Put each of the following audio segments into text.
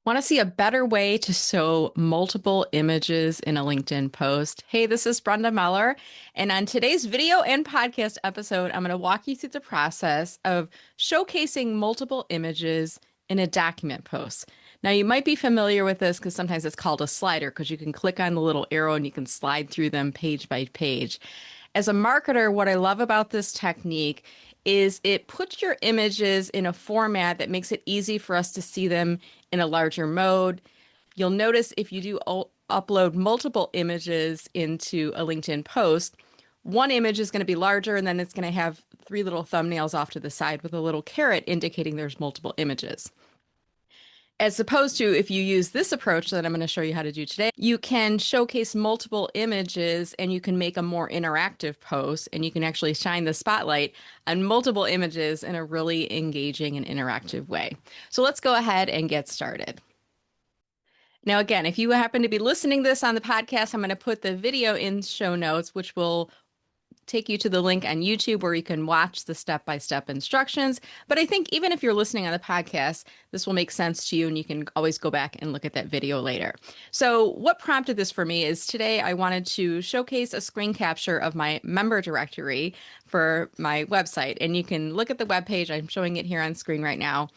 Want to see a better way to show multiple images in a LinkedIn post? Hey, this is Brenda Meller, and on today's video and podcast episode, I'm going to walk you through the process of showcasing multiple images in a document post. Now, you might be familiar with this because sometimes it's called a slider because you can click on the little arrow and you can slide through them page by page. As a marketer, what I love about this technique is it puts your images in a format that makes it easy for us to see them in a larger mode. You'll notice if you do upload multiple images into a LinkedIn post, one image is going to be larger and then it's going to have three little thumbnails off to the side with a little caret indicating there's multiple images. As opposed to if you use this approach that I'm going to show you how to do today, you can showcase multiple images and you can make a more interactive post and you can actually shine the spotlight on multiple images in a really engaging and interactive way. So let's go ahead and get started. Now, again, if you happen to be listening to this on the podcast, I'm going to put the video in show notes, which will take you to the link on YouTube where you can watch the step-by-step instructions. But I think even if you're listening on the podcast, this will make sense to you and you can always go back and look at that video later. So what prompted this for me is today I wanted to showcase a screen capture of my member directory for my website. And you can look at the webpage. I'm showing it here on screen right now.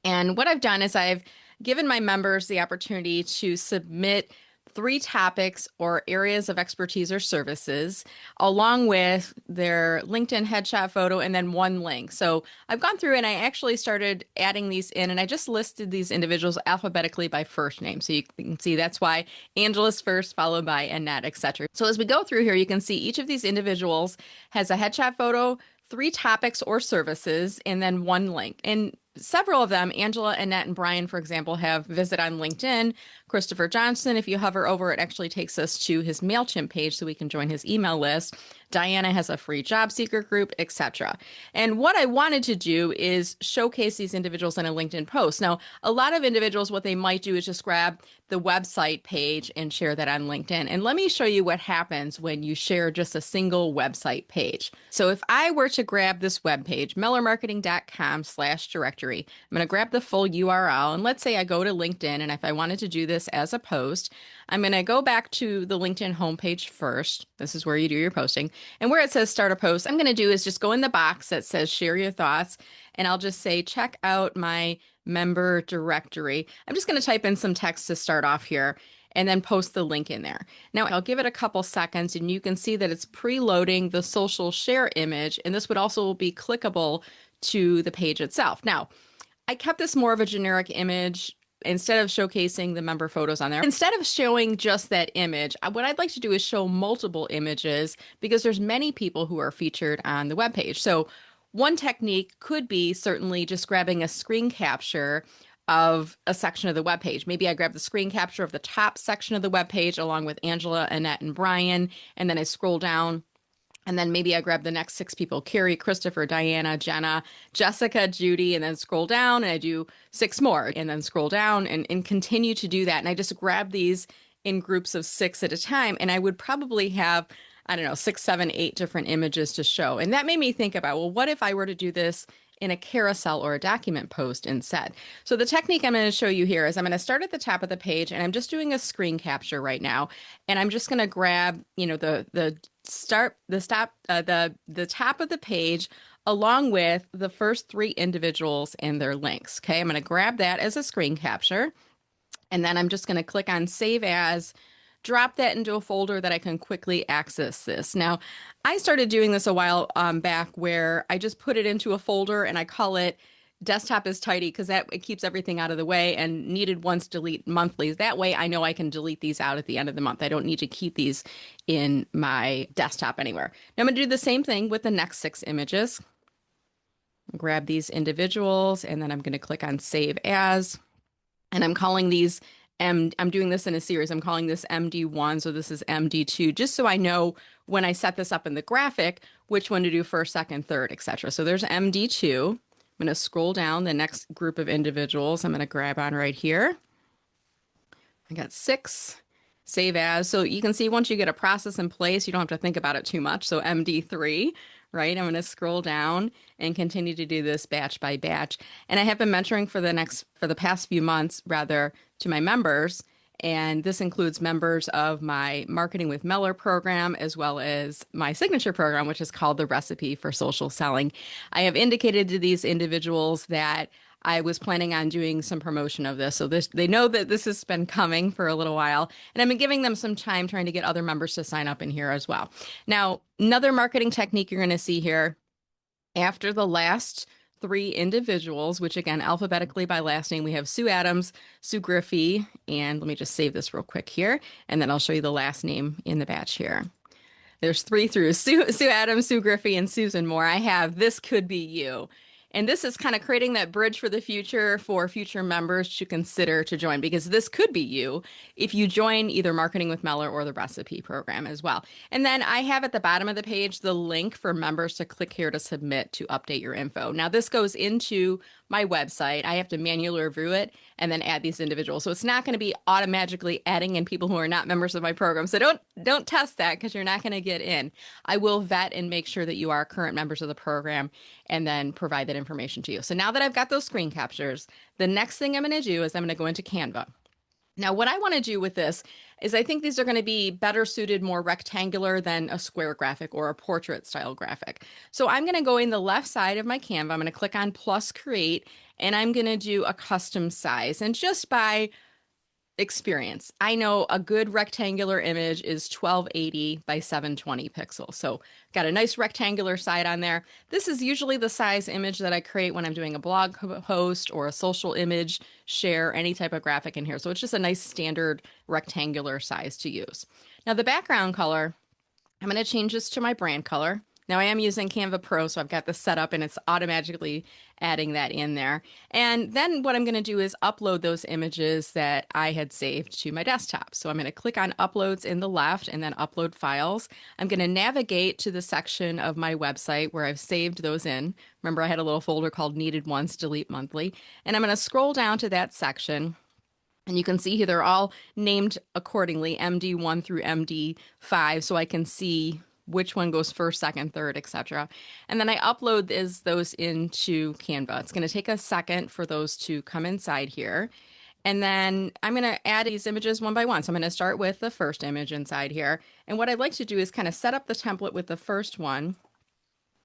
And what I've done is I've given my members the opportunity to submit 3 topics or areas of expertise or services, along with their LinkedIn headshot photo and then 1 link. So I've gone through and I actually started adding these in, and I just listed these individuals alphabetically by first name. So you can see that's why Angela's first, followed by Annette, etc. So as we go through here, you can see each of these individuals has a headshot photo, 3 topics or services, and then 1 link. And several of them, Angela, Annette, and Brian, for example, have visit on LinkedIn. Christopher Johnson, if you hover over, it actually takes us to his MailChimp page so we can join his email list. Diana has a free job seeker group, etc. And what I wanted to do is showcase these individuals in a LinkedIn post. Now, a lot of individuals, what they might do is just grab the website page and share that on LinkedIn. And let me show you what happens when you share just a single website page. So if I were to grab this web page, mellermarketing.com/directory, I'm going to grab the full URL. And let's say I go to LinkedIn, and if I wanted to do this as a post, I'm going to go back to the LinkedIn homepage first. This is where you do your posting. And where it says start a post, I'm going to do is just go in the box that says share your thoughts. And I'll just say, check out my member directory. I'm just going to type in some text to start off here and then post the link in there. Now I'll give it a couple seconds and you can see that it's preloading the social share image. And this would also be clickable to the page itself. Now, I kept this more of a generic image instead of showcasing the member photos on there. Instead of showing just that image, what I'd like to do is show multiple images because there's many people who are featured on the webpage. So one technique could be certainly just grabbing a screen capture of a section of the webpage. Maybe I grab the screen capture of the top section of the webpage along with Angela, Annette, and Brian, and then I scroll down. And then maybe I grab the next 6 people, Carrie, Christopher, Diana, Jenna, Jessica, Judy, and then scroll down and I do 6 more and then scroll down and continue to do that. And I just grab these in groups of 6 at a time. And I would probably have, I don't know, 6, 7, 8 different images to show. And that made me think about, well, what if I were to do this in a carousel or a document post instead? So the technique I'm going to show you here is I'm going to start at the top of the page and I'm just doing a screen capture right now. And I'm just going to grab, the top of the page along with the first 3 individuals and their links. Okay, I'm going to grab that as a screen capture. And then I'm just going to click on Save As, drop that into a folder that I can quickly access this. Now, I started doing this a while back where I just put it into a folder and I call it Desktop is Tidy because it keeps everything out of the way, and needed once delete monthly. That way I know I can delete these out at the end of the month. I don't need to keep these in my desktop anywhere. Now I'm going to do the same thing with the next 6 images. Grab these individuals and then I'm going to click on Save As. And I'm calling these I'm doing this in a series. I'm calling this MD1, so this is MD2, just so I know when I set this up in the graphic, which one to do first, second, third, etc. So there's MD2. I'm going to scroll down the next group of individuals. I'm going to grab on right here. I got 6. Save As. So you can see once you get a process in place, you don't have to think about it too much. So MD3, right? I'm going to scroll down and continue to do this batch by batch. And I have been mentoring for the past few months, rather, to my members. And this includes members of my Marketing with Meller program, as well as my signature program, which is called the Recipe for Social Selling. I have indicated to these individuals that I was planning on doing some promotion of this. So they know that this has been coming for a little while. And I've been giving them some time trying to get other members to sign up in here as well. Now, another marketing technique you're going to see here after the last three individuals, which again, alphabetically by last name, we have Sue Adams, Sue Griffey, and let me just save this real quick here, and then I'll show you the last name in the batch here. There's three through Sue Adams, Sue Griffey, and Susan Moore. I have This Could Be You. And this is kind of creating that bridge for the future for future members to consider to join, because this could be you if you join either Marketing with Meller or the Recipe program as well. And then I have at the bottom of the page the link for members to click here to submit to update your info. Now this goes into my website. I have to manually review it and then add these individuals. So it's not going to be automatically adding in people who are not members of my program. So don't test that, because you're not going to get in. I will vet and make sure that you are current members of the program and then provide that information to you. So now that I've got those screen captures, the next thing I'm going to do is I'm going to go into Canva. Now, what I want to do with this is I think these are going to be better suited, more rectangular than a square graphic or a portrait style graphic. So I'm going to go in the left side of my Canva. I'm going to click on plus create, and I'm going to do a custom size. And just by experience, I know a good rectangular image is 1280 by 720 pixels. So got a nice rectangular side on there. This is usually the size image that I create when I'm doing a blog post or a social image, share any type of graphic in here. So it's just a nice standard rectangular size to use. Now the background color, I'm going to change this to my brand color. Now I am using Canva Pro, so I've got this set up and it's automatically adding that in there. And then what I'm going to do is upload those images that I had saved to my desktop. So I'm going to click on uploads in the left and then upload files. I'm going to navigate to the section of my website where I've saved those in. Remember, I had a little folder called Needed Once, Delete Monthly. And I'm going to scroll down to that section. And you can see here they're all named accordingly, MD1 through MD5, so I can see which one goes first, second, third, etc. And then I upload those into Canva. It's going to take a second for those to come inside here. And then I'm going to add these images one by one. So I'm going to start with the first image inside here. And what I'd like to do is kind of set up the template with the first one,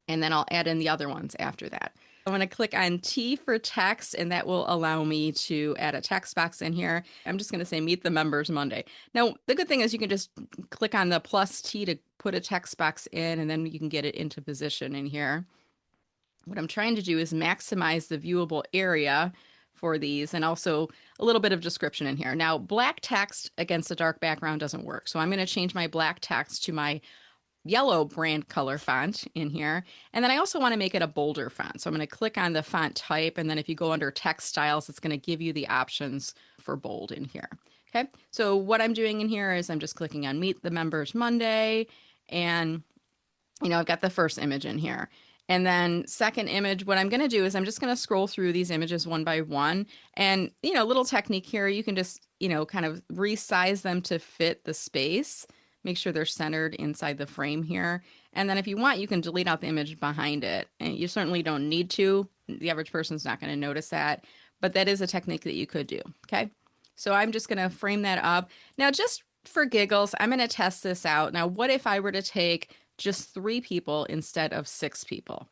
and then I'll add in the other ones after that. I'm going to click on T for text, and that will allow me to add a text box in here. I'm just going to say Meet the Members Monday. Now, the good thing is you can just click on the plus T to put a text box in, and then you can get it into position in here. What I'm trying to do is maximize the viewable area for these, and also a little bit of description in here. Now, black text against a dark background doesn't work, so I'm going to change my black text to my yellow brand color font in here. And then I also want to make it a bolder font. So I'm going to click on the font type. And then if you go under text styles, it's going to give you the options for bold in here. Okay. So what I'm doing in here is I'm just clicking on Meet the Members Monday. And, I've got the first image in here. And then second image, what I'm going to do is I'm just going to scroll through these images one by one. And, a little technique here, you can just, kind of resize them to fit the space. Make sure they're centered inside the frame here. And then if you want, you can delete out the image behind it. And you certainly don't need to. The average person's not going to notice that. But that is a technique that you could do. Okay. So I'm just going to frame that up. Now, just for giggles, I'm going to test this out. Now, what if I were to take just 3 people instead of 6 people?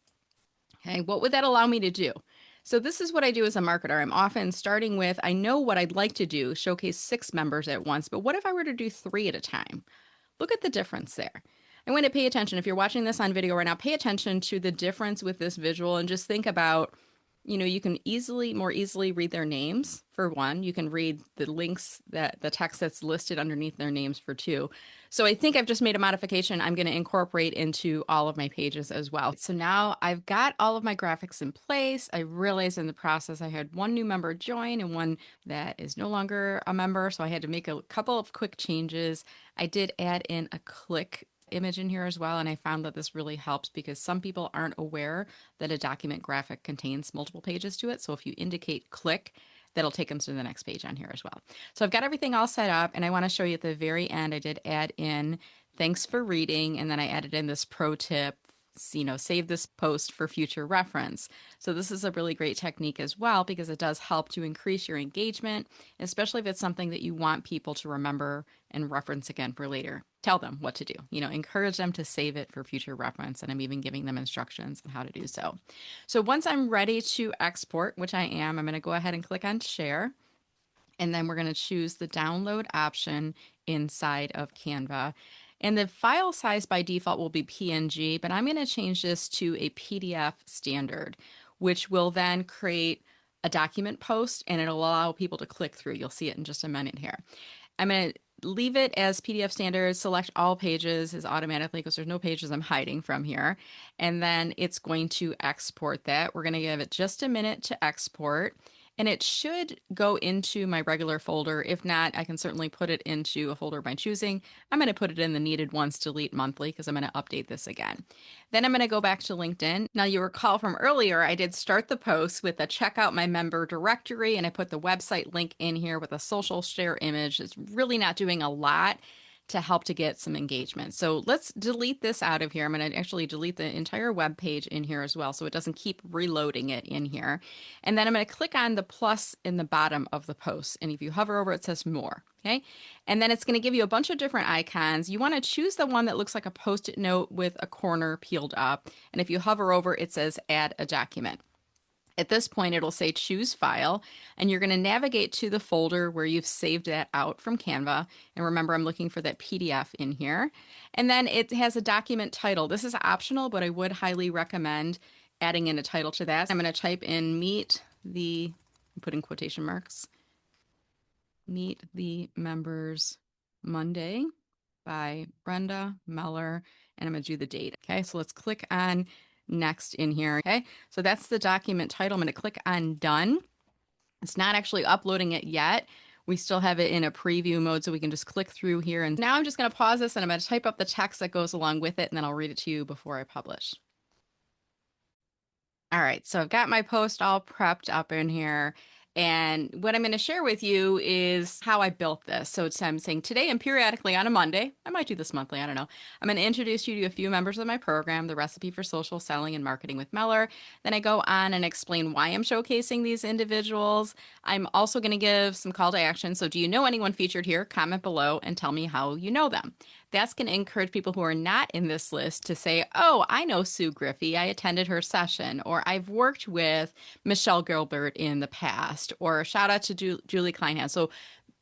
Okay. What would that allow me to do? So this is what I do as a marketer. I'm often starting with, I know what I'd like to do, showcase 6 members at once. But what if I were to do 3 at a time? Look at the difference there. I want to pay attention. If you're watching this on video right now, pay attention to the difference with this visual and just think about, you can more easily read their names for 1. You can read the links, the text that's listed underneath their names for 2. So I think I've just made a modification I'm going to incorporate into all of my pages as well. So now I've got all of my graphics in place. I realized in the process I had 1 new member join and 1 that is no longer a member. So I had to make a couple of quick changes. I did add in a click image in here as well, and I found that this really helps because some people aren't aware that a document graphic contains multiple pages to it. So if you indicate click, that'll take them to the next page on here as well. So I've got everything all set up, and I want to show you at the very end, I did add in thanks for reading, and then I added in this pro tip save this post for future reference. So this is a really great technique as well because it does help to increase your engagement, especially if it's something that you want people to remember and reference again for later. Tell them what to do, encourage them to save it for future reference. And I'm even giving them instructions on how to do so. So once I'm ready to export, which I am, I'm going to go ahead and click on share. And then we're going to choose the download option inside of Canva. And the file size by default will be PNG, but I'm going to change this to a PDF standard, which will then create a document post and it'll allow people to click through. You'll see it in just a minute here. I'm going to leave it as PDF standard, select all pages is automatically because there's no pages I'm hiding from here. And then it's going to export that. We're going to give it just a minute to export. And it should go into my regular folder. If not, I can certainly put it into a folder by choosing. I'm going to put it in the needed ones delete monthly because I'm going to update this again. Then I'm going to go back to LinkedIn. Now you recall from earlier, I did start the post with a check out my member directory and I put the website link in here with a social share image. It's really not doing a lot to help to get some engagement. So let's delete this out of here. I'm going to actually delete the entire web page in here as well so it doesn't keep reloading it in here. And then I'm going to click on the plus in the bottom of the post. And if you hover over it, says more. Okay. And then it's going to give you a bunch of different icons. You want to choose the one that looks like a post-it note with a corner peeled up. And if you hover over, it says add a document. At this point, it'll say choose file, and you're going to navigate to the folder where you've saved that out from Canva. And remember, I'm looking for that PDF in here. And then it has a document title. This is optional, but I would highly recommend adding in a title to that. I'm going to type in put in quotation marks, Meet the Members Monday by Brenda Meller, and I'm going to do the date. Okay, so let's click on next in here. Okay, so that's the document title. I'm going to click on done. It's not actually uploading it yet. We still have it in a preview mode, so we can just click through here. And now I'm just going to pause this and I'm going to type up the text that goes along with it, and then I'll read it to you before I publish. All right, so I've got my post all prepped up in here. And what I'm going to share with you is how I built this. So I'm saying today and periodically on a Monday, I might do this monthly, I don't know. I'm going to introduce you to a few members of my program, the Recipe for Social Selling and Marketing with Meller. Then I go on and explain why I'm showcasing these individuals. I'm also going to give some call to action. So do you know anyone featured here? Comment below and tell me how you know them. That's going to encourage people who are not in this list to say, oh, I know Sue Griffey. I attended her session, or I've worked with Michelle Gilbert in the past, or shout out to Julie Kleinhans. So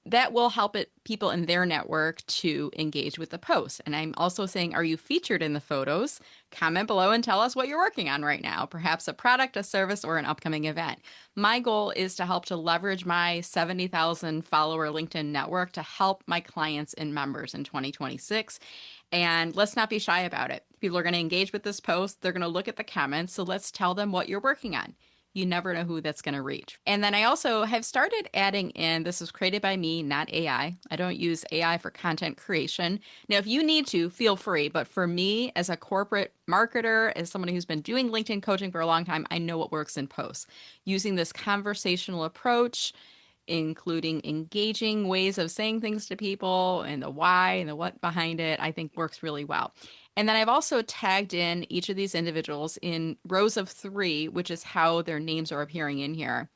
that will help people in their network to engage with the post. And I'm also saying, are you featured in the photos? Comment below and tell us what you're working on right now, perhaps a product, a service, or an upcoming event. My goal is to help to leverage my 70,000 follower LinkedIn network to help my clients and members in 2026. And let's not be shy about it. People are going to engage with this post. They're going to look at the comments. So let's tell them what you're working on. You never know who that's going to reach. And then I also have started adding in, this was created by me, not AI. I don't use AI for content creation. Now, if you need to, feel free. But for me, as a corporate marketer, as somebody who's been doing LinkedIn coaching for a long time, I know what works in posts. Using this conversational approach, including engaging ways of saying things to people and the why and the what behind it, I think works really well. And then I've also tagged in each of these individuals in rows of 3, which is how their names are appearing in here.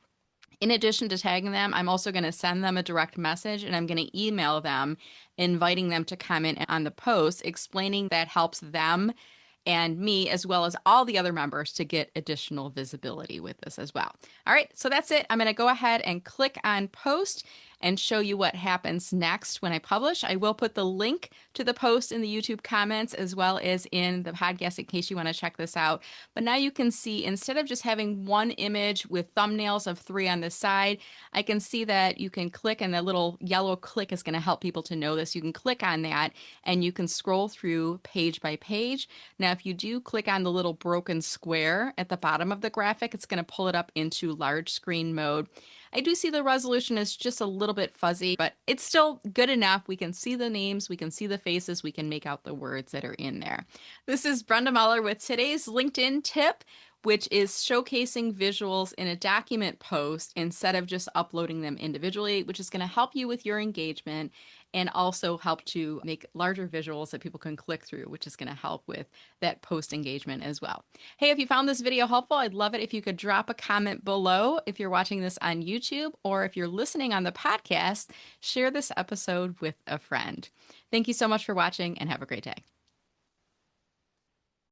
In addition to tagging them, I'm also going to send them a direct message and I'm going to email them, inviting them to comment on the post, explaining that helps them and me, as well as all the other members, to get additional visibility with this as well. All right, so that's it. I'm going to go ahead and click on post and show you what happens next when I publish. I will put the link to the post in the YouTube comments as well as in the podcast in case you want to check this out. But now you can see, instead of just having one image with thumbnails of 3 on this side, I can see that you can click, and the little yellow click is going to help people to know this. You can click on that and you can scroll through page by page. Now, if you do click on the little broken square at the bottom of the graphic, it's going to pull it up into large screen mode. I do see the resolution is just a little bit fuzzy, but it's still good enough. We can see the names, we can see the faces, we can make out the words that are in there. This is Brenda Muller with today's LinkedIn tip. which is showcasing visuals in a document post instead of just uploading them individually, which is going to help you with your engagement and also help to make larger visuals that people can click through, which is going to help with that post engagement as well. Hey, if you found this video helpful, I'd love it if you could drop a comment below if you're watching this on YouTube, or if you're listening on the podcast, share this episode with a friend. Thank you so much for watching and have a great day.